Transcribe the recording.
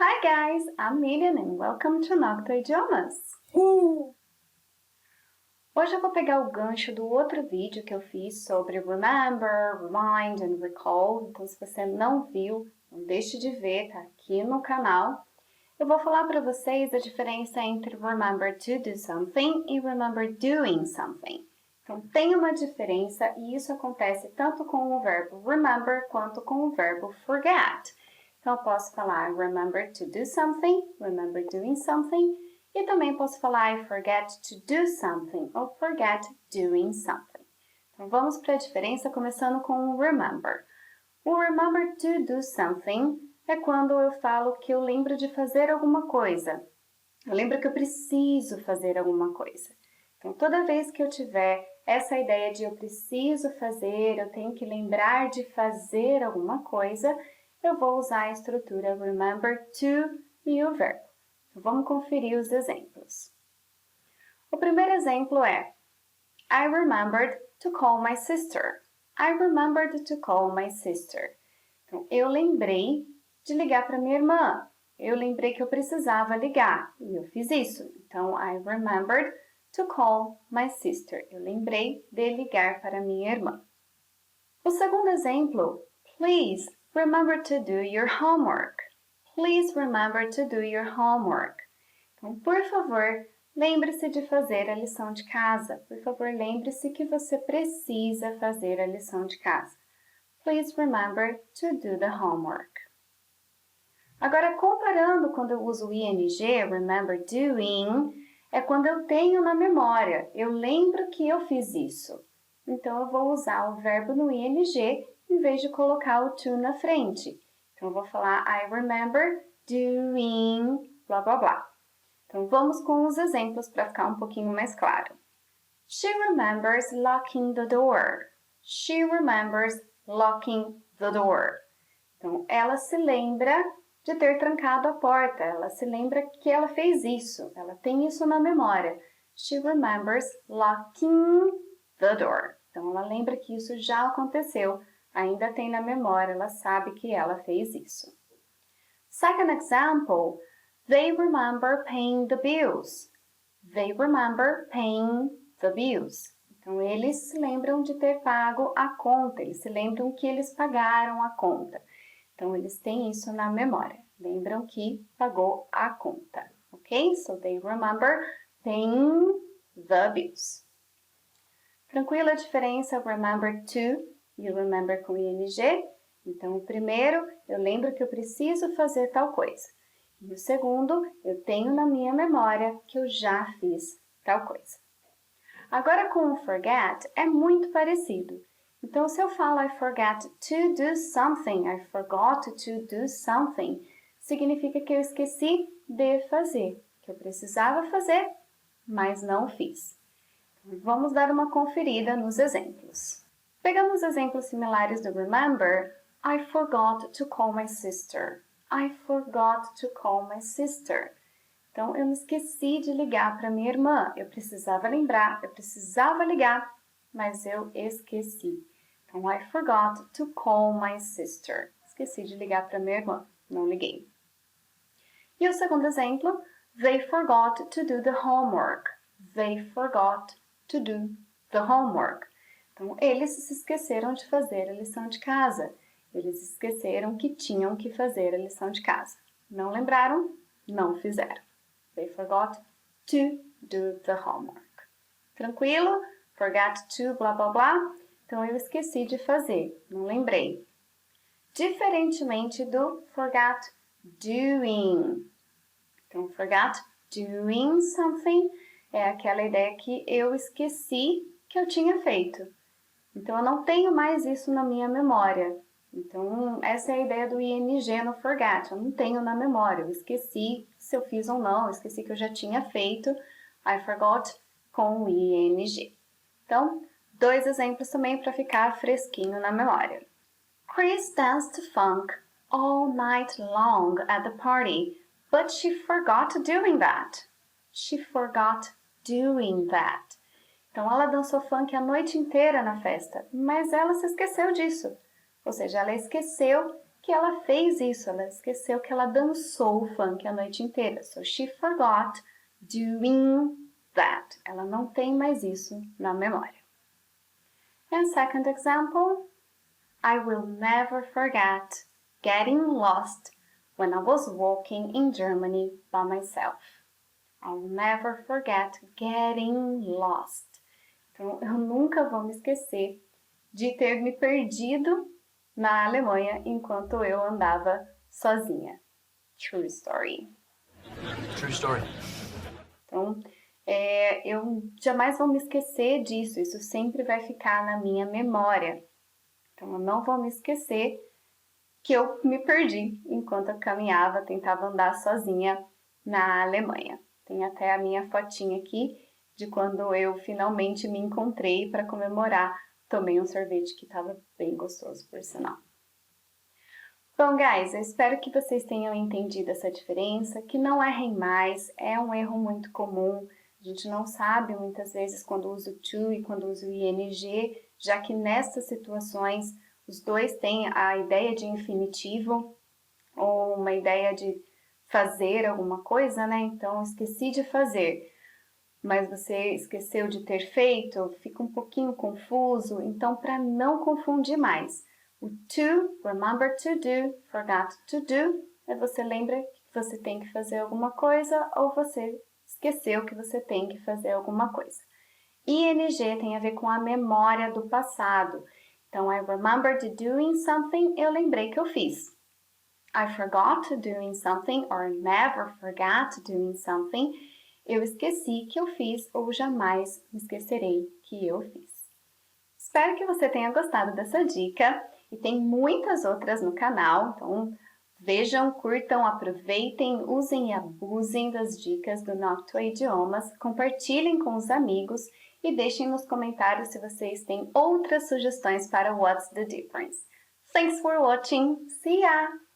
Hi guys, I'm Miriam and welcome to Nocto Idiomas. Hoje eu vou pegar o gancho do outro vídeo que eu fiz sobre Remember, Remind and Recall. Então, se você não viu, não deixe de ver, tá aqui no canal. Eu vou falar para vocês a diferença entre Remember to do something e Remember doing something. Então, tem uma diferença e isso acontece tanto com o verbo remember quanto com o verbo forget. Então, eu posso falar remember to do something, remember doing something, e também posso falar I forget to do something ou forget doing something. Então, vamos para a diferença começando com o remember. O remember to do something é quando eu falo que eu lembro de fazer alguma coisa. Eu lembro que eu preciso fazer alguma coisa. Então, toda vez que eu tiver essa ideia de eu preciso fazer, eu tenho que lembrar de fazer alguma coisa, eu vou usar a estrutura remember to e o verbo. Então, vamos conferir os exemplos. O primeiro exemplo é I remembered to call my sister. I remembered to call my sister. Então, eu lembrei de ligar para minha irmã. Eu lembrei que eu precisava ligar e eu fiz isso. Então, I remembered to call my sister. Eu lembrei de ligar para minha irmã. O segundo exemplo, please remember to do your homework. Please remember to do your homework. Então, por favor, lembre-se de fazer a lição de casa. Por favor, lembre-se que você precisa fazer a lição de casa. Please remember to do the homework. Agora, comparando quando eu uso o ing, remember doing, é quando eu tenho na memória. Eu lembro que eu fiz isso. Então, eu vou usar o verbo no ing em vez de colocar o to na frente. Então, eu vou falar I remember doing blá blá blá. Então, vamos com os exemplos para ficar um pouquinho mais claro. She remembers locking the door. She remembers locking the door. Então, ela se lembra de ter trancado a porta. Ela se lembra que ela fez isso. Ela tem isso na memória. She remembers locking the door. Então, ela lembra que isso já aconteceu. Ainda tem na memória. Ela sabe que ela fez isso. Second example. They remember paying the bills. They remember paying the bills. Então, eles se lembram de ter pago a conta. Eles se lembram que eles pagaram a conta. Então, eles têm isso na memória. Lembram que pagou a conta. Ok? So, they remember paying the bills. Tranquila a diferença remember to e remember com ing? Então, o primeiro, eu lembro que eu preciso fazer tal coisa. E o segundo, eu tenho na minha memória que eu já fiz tal coisa. Agora, com o forget, é muito parecido. Então, se eu falo I forgot to do something, I forgot to do something, significa que eu esqueci de fazer, que eu precisava fazer, mas não fiz. Então, vamos dar uma conferida nos exemplos. Pegamos exemplos similares do remember, I forgot to call my sister. I forgot to call my sister. Então, eu me esqueci de ligar para minha irmã. Eu precisava lembrar, eu precisava ligar, mas eu esqueci. Então, I forgot to call my sister. Esqueci de ligar para minha irmã, não liguei. E o segundo exemplo, they forgot to do the homework. They forgot to do the homework. Então, eles se esqueceram de fazer a lição de casa. Eles esqueceram que tinham que fazer a lição de casa. Não lembraram, não fizeram. They forgot to do the homework. Tranquilo? Forgot to, blá, blá, blá. Então, eu esqueci de fazer, não lembrei. Diferentemente do forgot doing. Então, forgot doing something é aquela ideia que eu esqueci que eu tinha feito. Então, eu não tenho mais isso na minha memória. Então, essa é a ideia do ing no forget. Eu não tenho na memória. Eu esqueci se eu fiz ou não. Eu esqueci que eu já tinha feito. I forgot com o ing. Então, dois exemplos também para ficar fresquinho na memória. Chris danced funk all night long at the party, but she forgot doing that. She forgot doing that. Então, ela dançou funk a noite inteira na festa, mas ela se esqueceu disso. Ou seja, ela esqueceu que ela fez isso, ela esqueceu que ela dançou o funk a noite inteira. So she forgot doing that. Ela não tem mais isso na memória. And second example, I will never forget getting lost when I was walking in Germany by myself. I will never forget getting lost. Então, eu nunca vou me esquecer de ter me perdido na Alemanha enquanto eu andava sozinha. True story. True story. Então, eu jamais vou me esquecer disso. Isso sempre vai ficar na minha memória. Então, eu não vou me esquecer que eu me perdi enquanto eu caminhava, tentava andar sozinha na Alemanha. Tem até a minha fotinha aqui de quando eu finalmente me encontrei para comemorar. Tomei um sorvete que estava bem gostoso, por sinal. Bom, guys, eu espero que vocês tenham entendido essa diferença, que não errem mais, é um erro muito comum. A gente não sabe muitas vezes quando usa o to e quando usa o ing, já que nessas situações os dois têm a ideia de infinitivo ou uma ideia de fazer alguma coisa, né? Então, esqueci de fazer, mas você esqueceu de ter feito, fica um pouquinho confuso. Então, para não confundir mais, o to, remember to do, forgot to do, você lembra que você tem que fazer alguma coisa ou você esqueceu que você tem que fazer alguma coisa. ING tem a ver com a memória do passado. Então, I remembered doing something, eu lembrei que eu fiz. I forgot doing something or never forgot doing something, eu esqueci que eu fiz ou jamais me esquecerei que eu fiz. Espero que você tenha gostado dessa dica e tem muitas outras no canal, então vejam, curtam, aproveitem, usem e abusem das dicas do Noctua Idiomas, compartilhem com os amigos e deixem nos comentários se vocês têm outras sugestões para What's the Difference. Thanks for watching, see ya!